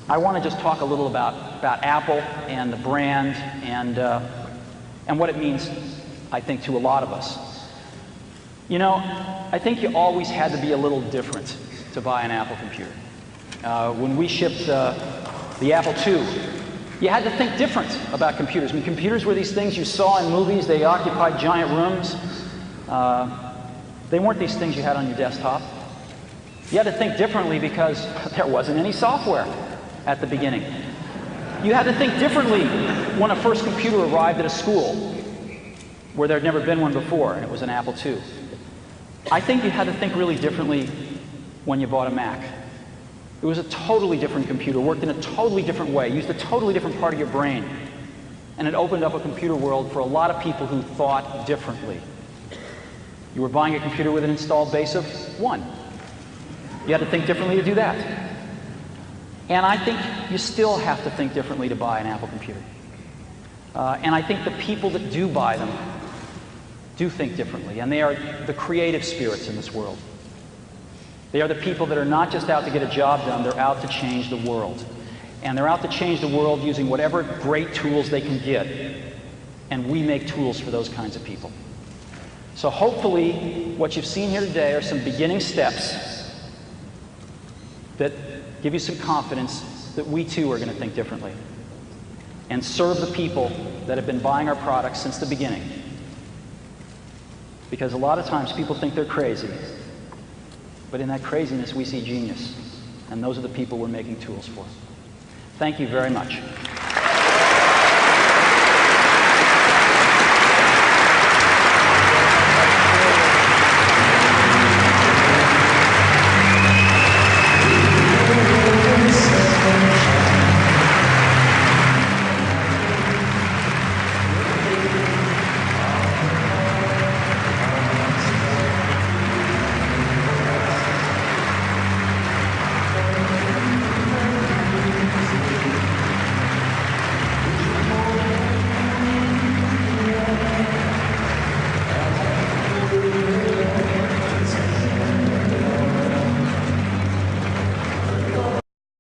I want to just talk a little about Apple and the brand and what it means, I think, to a lot of us. You know, I think you always had to be a little different to buy an Apple computer. When we shipped the Apple II, you had to think different about computers. I mean, computers were these things you saw in movies. They occupied giant rooms. They weren't these things you had on your desktop. You had to think differently because there wasn't any software at the beginning. You had to think differently when a first computer arrived at a school where there had never been one before, and it was an Apple II. I think you had to think really differently when you bought a Mac. It was a totally different computer, worked in a totally different way, used a totally different part of your brain, and it opened up a computer world for a lot of people who thought differently. You were buying a computer with an installed base of 1. You had to think differently to do that. And I think you still have to think differently to buy an Apple computer. And I think the people that do buy them do think differently, and they are the creative spirits in this world. They are the people that are not just out to get a job done, they're out to change the world. And they're out to change the world using whatever great tools they can get. And we make tools for those kinds of people. So hopefully, what you've seen here today are some beginning steps that give you some confidence that we too are going to think differently and serve the people that have been buying our products since the beginning. Because a lot of times people think they're crazy, but in that craziness we see genius, and those are the people we're making tools for. Thank you very much.